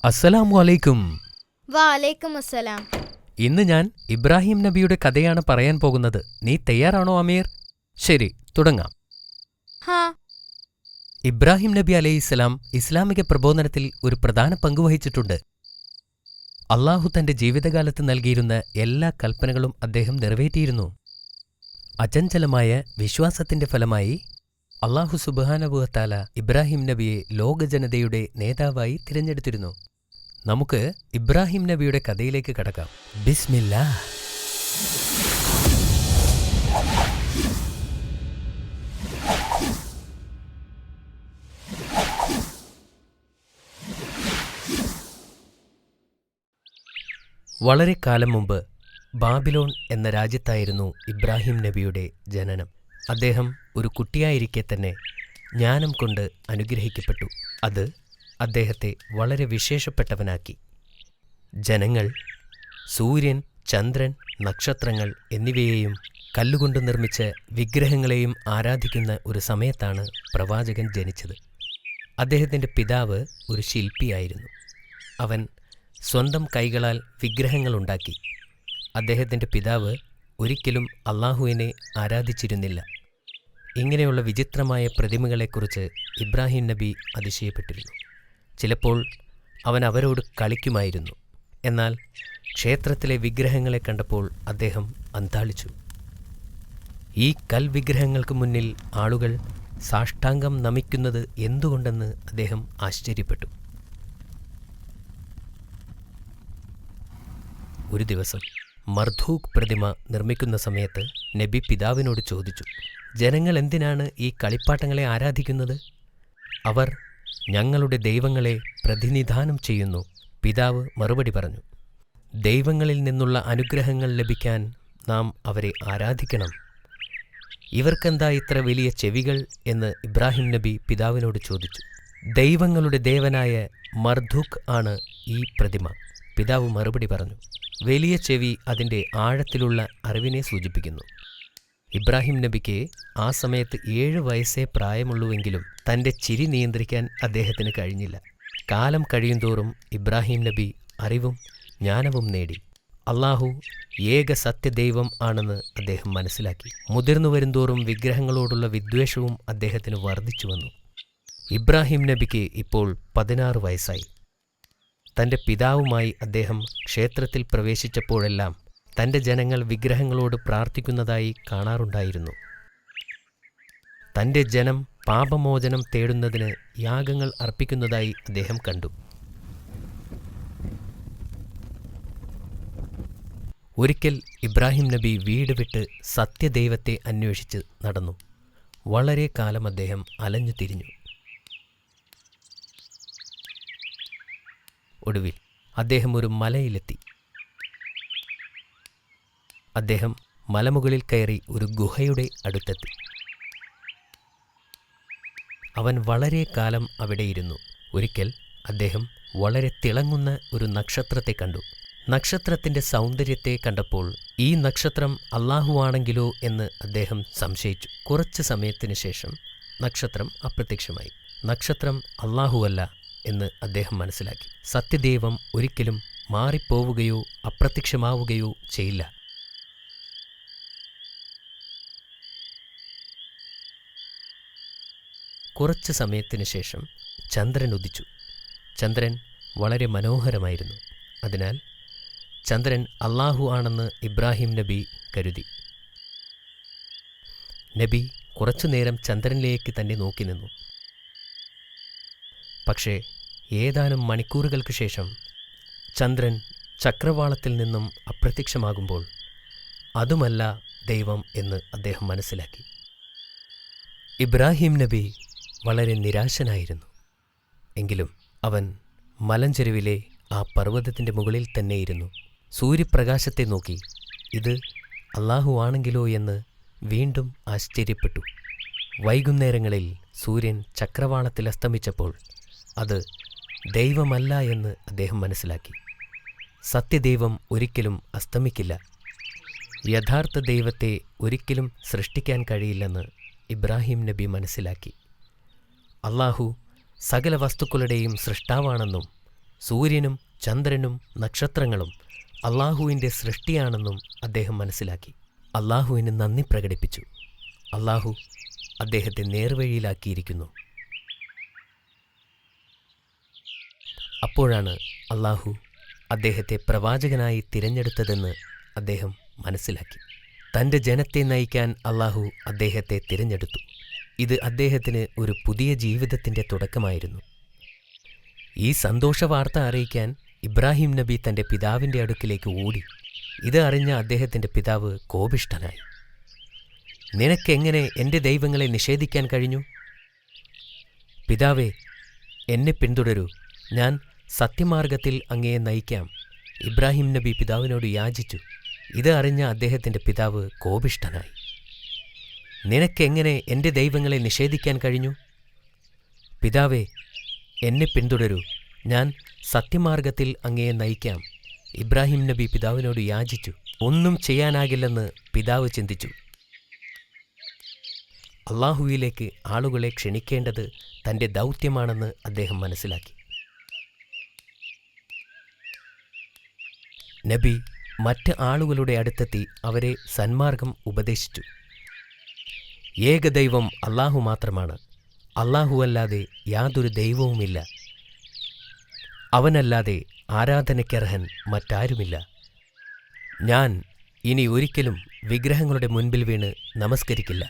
അസ്സലാമു അലൈക്കും. വാലൈക്കും അസ്സലാം. ഇന്ന് ഞാൻ ഇബ്രാഹിം നബിയുടെ കഥയാണ് പറയാൻ പോകുന്നത്. നീ തയ്യാറാണോ അമീർ? ശരി, തുടങ്ങാം. ഹാ. ഇബ്രാഹിം നബി അലൈഹിസ്സലാം ഇസ്ലാമിക പ്രബോധനത്തിൽ ഒരു പ്രധാന പങ്ക് വഹിച്ചിട്ടുണ്ട്. അള്ളാഹു തന്റെ ജീവിതകാലത്ത് നൽകിയിരുന്ന എല്ലാ കൽപ്പനകളും അദ്ദേഹം നിറവേറ്റിയിരുന്നു. അചഞ്ചലമായ വിശ്വാസത്തിന്റെ ഫലമായി അള്ളാഹു സുബ്ഹാനഹു വ തആല ഇബ്രാഹിം നബിയെ ലോകജനതയുടെ നേതാവായി തിരഞ്ഞെടുത്തിരുന്നു. നമുക്ക് ഇബ്രാഹിം നബിയുടെ കഥയിലേക്ക് കടക്കാം. ബിസ്മില്ലാഹ്. വളരെ കാലം മുമ്പ് ബാബിലോൺ എന്ന രാജ്യത്തായിരുന്നു ഇബ്രാഹിം നബിയുടെ ജനനം. അദ്ദേഹം ഒരു കുട്ടിയായിരിക്കെ തന്നെ ജ്ഞാനം കൊണ്ട് അനുഗ്രഹിക്കപ്പെട്ടു. അത് അദ്ദേഹത്തെ വളരെ വിശേഷപ്പെട്ടവനാക്കി. ജനങ്ങൾ സൂര്യൻ, ചന്ദ്രൻ, നക്ഷത്രങ്ങൾ എന്നിവയെയും കല്ലുകൊണ്ട് നിർമ്മിച്ച വിഗ്രഹങ്ങളെയും ആരാധിക്കുന്ന ഒരു സമയത്താണ് പ്രവാചകൻ ജനിച്ചത്. അദ്ദേഹത്തിൻ്റെ പിതാവ് ഒരു ശില്പിയായിരുന്നു. അവൻ സ്വന്തം കൈകളാൽ വിഗ്രഹങ്ങളുണ്ടാക്കി. അദ്ദേഹത്തിൻ്റെ പിതാവ് ഒരിക്കലും അള്ളാഹുവിനെ ആരാധിച്ചിരുന്നില്ല. ഇങ്ങനെയുള്ള വിചിത്രമായ പ്രതിമകളെക്കുറിച്ച് ഇബ്രാഹിം നബി അതിശയപ്പെട്ടിരുന്നു. ചിലപ്പോൾ അവൻ അവരോട് കളിക്കുമായിരുന്നു. എന്നാൽ ക്ഷേത്രത്തിലെ വിഗ്രഹങ്ങളെ കണ്ടപ്പോൾ അദ്ദേഹം അന്താളിച്ചു. ഈ കൽവിഗ്രഹങ്ങൾക്ക് മുന്നിൽ ആളുകൾ സാഷ്ടാംഗം നമിക്കുന്നത് എന്തുകൊണ്ടെന്ന് അദ്ദേഹം ആശ്ചര്യപ്പെട്ടു. ഒരു ദിവസം മർധൂഖ് പ്രതിമ നിർമ്മിക്കുന്ന സമയത്ത് നബി പിതാവിനോട് ചോദിച്ചു, ജനങ്ങൾ എന്തിനാണ് ഈ കളിപ്പാട്ടങ്ങളെ ആരാധിക്കുന്നത്? അവർ ഞങ്ങളുടെ ദൈവങ്ങളെ പ്രതിനിധാനം ചെയ്യുന്നു. പിതാവ് മറുപടി പറഞ്ഞു, ദൈവങ്ങളിൽ നിന്നുള്ള അനുഗ്രഹങ്ങൾ ലഭിക്കാൻ നാം അവരെ ആരാധിക്കണം. ഇവർക്കെന്താ ഇത്ര വലിയ ചെവികൾ എന്ന് ഇബ്രാഹിം നബി പിതാവിനോട് ചോദിച്ചു. ദൈവങ്ങളുടെ ദേവനായ മർധൂഖ് ആണ് ഈ പ്രതിമ. പിതാവ് മറുപടി പറഞ്ഞു, വലിയ ചെവി അതിൻ്റെ ആഴത്തിലുള്ള അറിവിനെ സൂചിപ്പിക്കുന്നു. ഇബ്രാഹിം നബിക്ക് ആ സമയത്ത് 7 വയസ്സേ പ്രായമുള്ളൂവെങ്കിലും തൻ്റെ ചിരി നിയന്ത്രിക്കാൻ അദ്ദേഹത്തിന് കഴിഞ്ഞില്ല. കാലം കഴിയുന്തോറും ഇബ്രാഹിം നബി അറിവും ജ്ഞാനവും നേടി. അള്ളാഹു ഏക സത്യദൈവം ആണെന്ന് അദ്ദേഹം മനസ്സിലാക്കി. മുതിർന്നു വരുന്തോറും വിഗ്രഹങ്ങളോടുള്ള വിദ്വേഷവും അദ്ദേഹത്തിന് വർദ്ധിച്ചു വന്നു. ഇബ്രാഹിം നബിക്ക് ഇപ്പോൾ 16 വയസ്സായി. തൻ്റെ പിതാവുമായി അദ്ദേഹം ക്ഷേത്രത്തിൽ പ്രവേശിച്ചപ്പോഴെല്ലാം തൻ്റെ ജനങ്ങൾ വിഗ്രഹങ്ങളോട് പ്രാർത്ഥിക്കുന്നതായി കാണാറുണ്ടായിരുന്നു. തൻ്റെ ജനം പാപമോചനം തേടുന്നതിന് യാഗങ്ങൾ അർപ്പിക്കുന്നതായി അദ്ദേഹം കണ്ടു. ഒരിക്കൽ ഇബ്രാഹിം നബി വീട് വിട്ട് സത്യദൈവത്തെ അന്വേഷിച്ച് നടന്നു. വളരെ കാലം അദ്ദേഹം അലഞ്ഞു തിരിഞ്ഞു. ഒടുവിൽ അദ്ദേഹം ഒരു മലയിലെത്തി. അദ്ദേഹം മലമുകളിൽ കയറി ഒരു ഗുഹയുടെ അടുത്തെത്തി. അവൻ വളരെ കാലം അവിടെയിരുന്നു. ഒരിക്കൽ അദ്ദേഹം വളരെ തിളങ്ങുന്ന ഒരു നക്ഷത്രത്തെ കണ്ടു. നക്ഷത്രത്തിൻ്റെ സൗന്ദര്യത്തെ കണ്ടപ്പോൾ ഈ നക്ഷത്രം അള്ളാഹുവാണെങ്കിലോ എന്ന് അദ്ദേഹം സംശയിച്ചു. കുറച്ച് സമയത്തിന് ശേഷം നക്ഷത്രം അപ്രത്യക്ഷമായി. നക്ഷത്രം അള്ളാഹുവല്ല എന്ന് അദ്ദേഹം മനസ്സിലാക്കി. സത്യദൈവം ഒരിക്കലും മാറിപ്പോവുകയോ അപ്രത്യക്ഷമാവുകയോ ചെയ്യില്ല. കുറച്ച് സമയത്തിന് ശേഷം ചന്ദ്രൻ ഉദിച്ചു. ചന്ദ്രൻ വളരെ മനോഹരമായിരുന്നു. അതിനാൽ ചന്ദ്രൻ അള്ളാഹു ആണെന്ന് ഇബ്രാഹിം നബി കരുതി. നബി കുറച്ചുനേരം ചന്ദ്രനിലേക്ക് തന്നെ നോക്കി നിന്നു. പക്ഷേ ഏതാനും മണിക്കൂറുകൾക്ക് ശേഷം ചന്ദ്രൻ ചക്രവാളത്തിൽ നിന്നും അപ്രത്യക്ഷമാകുമ്പോൾ അതുമല്ല ദൈവം എന്ന് അദ്ദേഹം മനസ്സിലാക്കി. ഇബ്രാഹിം നബി വളരെ നിരാശനായിരുന്നു. എങ്കിലും അവൻ മലഞ്ചെരുവിലെ ആ പർവ്വതത്തിൻ്റെ മുകളിൽ തന്നെയിരുന്നു. സൂര്യപ്രകാശത്തെ നോക്കി ഇത് അള്ളാഹു ആണെങ്കിലോ എന്ന് വീണ്ടും ആശ്ചര്യപ്പെട്ടു. വൈകുന്നേരങ്ങളിൽ സൂര്യൻ ചക്രവാളത്തിൽ അസ്തമിച്ചപ്പോൾ അത് ദൈവമല്ല എന്ന് അദ്ദേഹം മനസ്സിലാക്കി. സത്യദൈവം ഒരിക്കലും അസ്തമിക്കില്ല. യഥാർത്ഥ ദൈവത്തെ ഒരിക്കലും സൃഷ്ടിക്കാൻ കഴിയില്ലെന്ന് ഇബ്രാഹിം നബി മനസ്സിലാക്കി. അള്ളാഹു സകല വസ്തുക്കളുടെയും സൃഷ്ടാവാണെന്നും സൂര്യനും ചന്ദ്രനും നക്ഷത്രങ്ങളും അള്ളാഹുവിൻ്റെ സൃഷ്ടിയാണെന്നും അദ്ദേഹം മനസ്സിലാക്കി. അള്ളാഹുവിന് നന്ദി പ്രകടിപ്പിച്ചു. അള്ളാഹു അദ്ദേഹത്തെ നേർവഴിയിലാക്കിയിരിക്കുന്നു. അപ്പോഴാണ് അള്ളാഹു അദ്ദേഹത്തെ പ്രവാചകനായി തിരഞ്ഞെടുത്തതെന്ന് അദ്ദേഹം മനസ്സിലാക്കി. തൻ്റെ ജനത്തെ നയിക്കാൻ അള്ളാഹു അദ്ദേഹത്തെ തിരഞ്ഞെടുത്തു. ഇത് അദ്ദേഹത്തിന് ഒരു പുതിയ ജീവിതത്തിൻ്റെ തുടക്കമായിരുന്നു. ഈ സന്തോഷവാർത്ത അറിയിക്കാൻ ഇബ്രാഹിം നബി തൻ്റെ പിതാവിൻ്റെ അടുക്കിലേക്ക് ഓടി. ഇത് അറിഞ്ഞ അദ്ദേഹത്തിൻ്റെ പിതാവ് കോപിഷ്ഠനായി. നിനക്കെങ്ങനെ എൻ്റെ ദൈവങ്ങളെ നിഷേധിക്കാൻ കഴിഞ്ഞു? പിതാവേ, എന്നെ പിന്തുടരൂ, ഞാൻ സത്യമാർഗത്തിൽ അങ്ങയെ നയിക്കാം. ഇബ്രാഹിം നബി പിതാവിനോട് യാചിച്ചു. ഇത് അറിഞ്ഞ അദ്ദേഹത്തിൻ്റെ പിതാവ് കോപിഷ്ഠനായി. നിനക്കെങ്ങനെ എൻ്റെ ദൈവങ്ങളെ നിഷേധിക്കാൻ കഴിഞ്ഞു? പിതാവേ, എന്നെ പിന്തുടരൂ, ഞാൻ സത്യമാർഗത്തിൽ അങ്ങയെ നയിക്കാം. ഇബ്രാഹിം നബി പിതാവിനോട് യാചിച്ചു. ഒന്നും ചെയ്യാനാകില്ലെന്ന് പിതാവ് ചിന്തിച്ചു. അള്ളാഹുവിലേക്ക് ആളുകളെ ക്ഷണിക്കേണ്ടത് തൻ്റെ ദൗത്യമാണെന്ന് അദ്ദേഹം മനസ്സിലാക്കി. നബി മറ്റ് ആളുകളുടെ അടുത്തെത്തി അവരെ സന്മാർഗം ഉപദേശിച്ചു. ഏകദൈവം അള്ളാഹു മാത്രമാണ്. അല്ലാഹുവല്ലാതെ യാതൊരു ദൈവവുമില്ല. അവനല്ലാതെ ആരാധനയ്ക്കർഹൻ മറ്റാരുമില്ല. ഞാൻ ഇനി ഒരിക്കലും വിഗ്രഹങ്ങളുടെ മുൻപിൽ വീണ് നമസ്കരിക്കില്ല.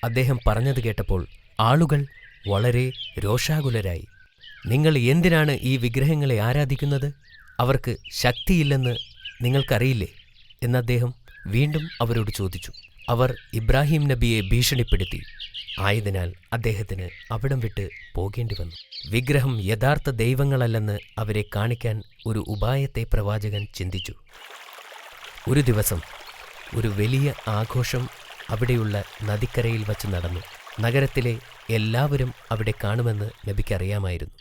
അദ്ദേഹം പറഞ്ഞത് കേട്ടപ്പോൾ ആളുകൾ വളരെ രോഷാകുലരായി. നിങ്ങൾ എന്തിനാണ് ഈ വിഗ്രഹങ്ങളെ ആരാധിക്കുന്നത്? അവർക്ക് ശക്തിയില്ലെന്ന് നിങ്ങൾക്കറിയില്ലേ എന്ന് അദ്ദേഹം വീണ്ടും അവരോട് ചോദിച്ചു. അവർ ഇബ്രാഹിം നബിയെ ഭീഷണിപ്പെടുത്തി. ആയതിനാൽ അദ്ദേഹത്തിന് അവിടം വിട്ട് പോകേണ്ടി വന്നു. വിഗ്രഹം യഥാർത്ഥ ദൈവങ്ങളല്ലെന്ന് അവരെ കാണിക്കാൻ ഒരു ഉപായത്തെ പ്രവാചകൻ ചിന്തിച്ചു. ഒരു ദിവസം ഒരു വലിയ ആഘോഷം അവിടെയുള്ള നദിക്കരയിൽ വച്ച് നടന്നു. നഗരത്തിലെ എല്ലാവരും അവിടെ കാണുമെന്ന് നബിക്കറിയാമായിരുന്നു.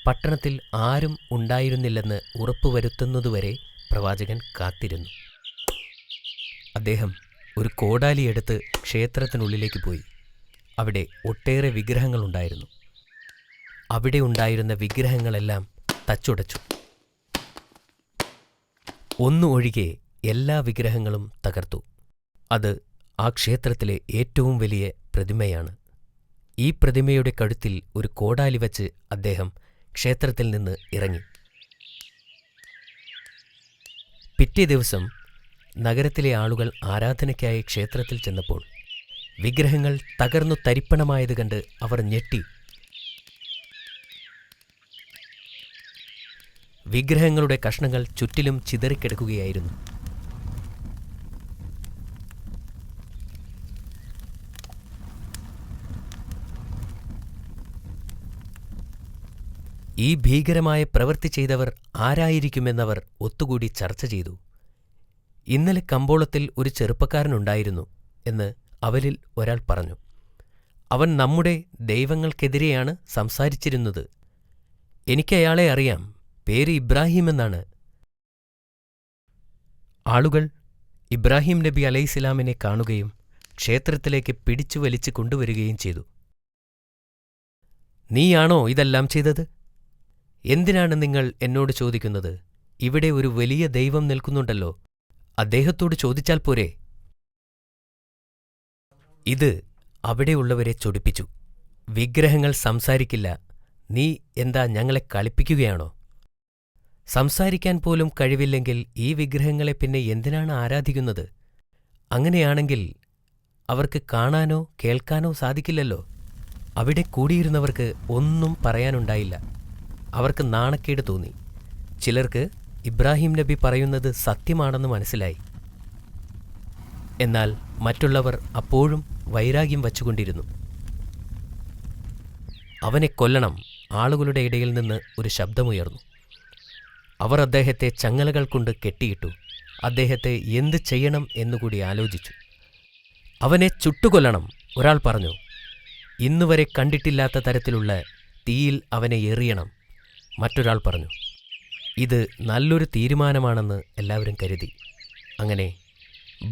പട്ടണത്തിൽ ആരും ഉണ്ടായിരുന്നില്ലെന്ന് ഉറപ്പുവരുത്തുന്നതുവരെ പ്രവാചകൻ കാത്തിരുന്നു. അദ്ദേഹം ഒരു കോടാലിയെടുത്ത് ക്ഷേത്രത്തിനുള്ളിലേക്ക് പോയി. അവിടെ ഒട്ടേറെ വിഗ്രഹങ്ങളുണ്ടായിരുന്നു. അവിടെ ഉണ്ടായിരുന്ന വിഗ്രഹങ്ങളെല്ലാം തച്ചുടച്ചു. ഒന്നു ഒഴികെ എല്ലാ വിഗ്രഹങ്ങളും തകർത്തു. അത് ആ ക്ഷേത്രത്തിലെ ഏറ്റവും വലിയ പ്രതിമയാണ്. ഈ പ്രതിമയുടെ കഴുത്തിൽ ഒരു കോടാലി വച്ച് അദ്ദേഹം ക്ഷേത്രത്തിൽ നിന്ന് ഇറങ്ങി. പിറ്റേ ദിവസം നഗരത്തിലെ ആളുകൾ ആരാധനയ്ക്കായി ക്ഷേത്രത്തിൽ ചെന്നപ്പോൾ വിഗ്രഹങ്ങൾ തകർന്നു തരിപ്പണമായത് കണ്ട് അവർ ഞെട്ടി. വിഗ്രഹങ്ങളുടെ കഷ്ണങ്ങൾ ചുറ്റിലും ചിതറിക്കിടക്കുകയായിരുന്നു. ഈ ഭീകരമായ പ്രവൃത്തി ചെയ്തവർ ആരായിരിക്കുമെന്നവർ ഒത്തുകൂടി ചർച്ച ചെയ്തു. ഇന്നലെ കമ്പോളത്തിൽ ഒരു ചെറുപ്പക്കാരനുണ്ടായിരുന്നു എന്ന് അവരിൽ ഒരാൾ പറഞ്ഞു. അവൻ നമ്മുടെ ദൈവങ്ങൾക്കെതിരെയാണ് സംസാരിച്ചിരുന്നത്. എനിക്കയാളെ അറിയാം, പേര് ഇബ്രാഹിം എന്നാണ്. ആളുകൾ ഇബ്രാഹിം നബി അലൈഹിസ്സലാമിനെ കാണുകയും ക്ഷേത്രത്തിലേക്ക് പിടിച്ചു വലിച്ചു കൊണ്ടുവരികയും ചെയ്തു. നീയാണോ ഇതെല്ലാം ചെയ്തത്? എന്തിനാണ് നിങ്ങൾ എന്നോട് ചോദിക്കുന്നത്? ഇവിടെ ഒരു വലിയ ദൈവം നിൽക്കുന്നുണ്ടല്ലോ, അദ്ദേഹത്തോട് ചോദിച്ചാൽ പോരെ? ഇത് അവിടെയുള്ളവരെ ചൊടിപ്പിച്ചു. വിഗ്രഹങ്ങൾ സംസാരിക്കില്ല, നീ എന്താ ഞങ്ങളെ കളിപ്പിക്കുകയാണോ? സംസാരിക്കാൻ പോലും കഴിവില്ലെങ്കിൽ ഈ വിഗ്രഹങ്ങളെ പിന്നെ എന്തിനാണ് ആരാധിക്കുന്നത്? അങ്ങനെയാണെങ്കിൽ അവർക്ക് കാണാനോ കേൾക്കാനോ സാധിക്കില്ലല്ലോ. അവിടെ കൂടിയിരുന്നവർക്ക് ഒന്നും പറയാനുണ്ടായില്ല. അവർക്ക് നാണക്കേട് തോന്നി. ചിലർക്ക് ഇബ്രാഹിം നബി പറയുന്നത് സത്യമാണെന്ന് മനസ്സിലായി. എന്നാൽ മറ്റുള്ളവർ അപ്പോഴും വൈരാഗ്യം വച്ചുകൊണ്ടിരുന്നു. അവനെ കൊല്ലണം! ആളുകളുടെ ഇടയിൽ നിന്ന് ഒരു ശബ്ദമുയർന്നു. അവർ അദ്ദേഹത്തെ ചങ്ങലകൾ കൊണ്ട് കെട്ടിയിട്ടു. അദ്ദേഹത്തെ എന്ത് ചെയ്യണം എന്നുകൂടി ആലോചിച്ചു. അവനെ ചുട്ടുകൊല്ലണം! ഒരാൾ പറഞ്ഞു. ഇന്നുവരെ കണ്ടിട്ടില്ലാത്ത തരത്തിലുള്ള തീയിൽ അവനെ എറിയണം! മറ്റൊരാൾ പറഞ്ഞു. ഇത് നല്ലൊരു തീരുമാനമാണെന്ന് എല്ലാവരും കരുതി. അങ്ങനെ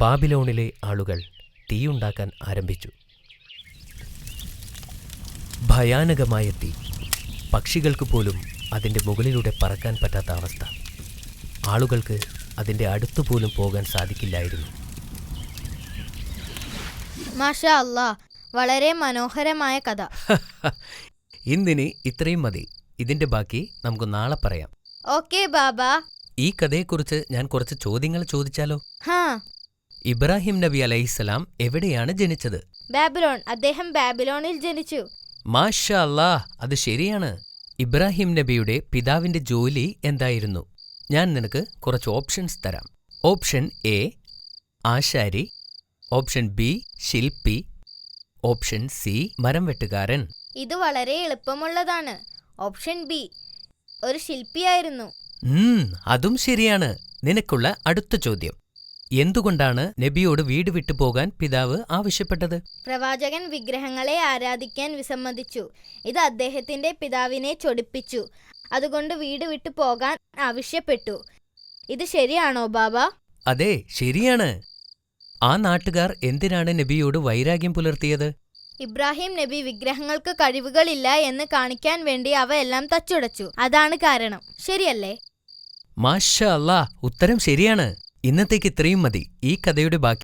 ബാബിലോണിലെ ആളുകൾ തീയുണ്ടാക്കാൻ ആരംഭിച്ചു. ഭയാനകമായ തീ. പക്ഷികൾക്ക് പോലും അതിൻ്റെ മുകളിലൂടെ പറക്കാൻ പറ്റാത്ത അവസ്ഥ. ആളുകൾക്ക് അതിൻ്റെ അടുത്തുപോലും പോകാൻ സാധിക്കില്ലായിരുന്നു. മാഷാ അല്ലാ, വളരെ മനോഹരമായ കഥ. ഇന്നിനി ഇത്രയും മതി. ഇതിൻ്റെ ബാക്കി നമുക്ക് നാളെ പറയാം. ഓക്കേ ബാബ. ഈ കഥയെക്കുറിച്ച് ഞാൻ കുറച്ച് ചോദ്യങ്ങൾ ചോദിച്ചാലോ? ഹാ. ഇബ്രാഹിം നബി അലൈഹിസ്സലാം എവിടെയാണ് ജനിച്ചത്? ബാബിലോൺ. അദ്ദേഹം ബാബിലോണിൽ ജനിച്ചു. മാഷാ അല്ലാ, അത് ശരിയാണ്. ഇബ്രാഹിം നബിയുടെ പിതാവിന്റെ ജോലി എന്തായിരുന്നു? ഞാൻ നിനക്ക് കുറച്ച് ഓപ്ഷൻസ് തരാം. ഓപ്ഷൻ എ ആശാരി, ഓപ്ഷൻ ബി ശില്പി, ഓപ്ഷൻ സി മരം വെട്ടുകാരൻ. ഇത് വളരെ എളുപ്പമുള്ളതാണ്. ഓപ്ഷൻ ബി, ഒരു ശില്പിയായിരുന്നു. അതും ശരിയാണ്. നിനക്കുള്ള അടുത്ത ചോദ്യം. എന്തുകൊണ്ടാണ് നബിയോട് വീട് വിട്ടുപോകാൻ പിതാവ് ആവശ്യപ്പെട്ടത്? പ്രവാചകൻ വിഗ്രഹങ്ങളെ ആരാധിക്കാൻ വിസമ്മതിച്ചു. ഇത് അദ്ദേഹത്തിന്റെ പിതാവിനെ ചൊടിപ്പിച്ചു. അതുകൊണ്ട് വീട് വിട്ടു പോകാൻ ആവശ്യപ്പെട്ടു. ഇത് ശരിയാണോ ബാബ? അതെ, ശരിയാണ്. ആ നാട്ടുകാർ എന്തിനാണ് നബിയോട് വൈരാഗ്യം പുലർത്തിയത്? ഇബ്രാഹിം നബി വിഗ്രഹങ്ങൾക്ക് കഴിവുകളില്ല എന്ന് കാണിക്കാൻ വേണ്ടി അവയെല്ലാം തച്ചുടച്ചു. അതാണ് കാരണം. ശരിയല്ലേ? മാഷാ അല്ലാ, ഉത്തരം ശരിയാണ്. ഇന്നത്തേക്ക് ഇത്രയും മതി. ഈ കഥയുടെ ബാക്കി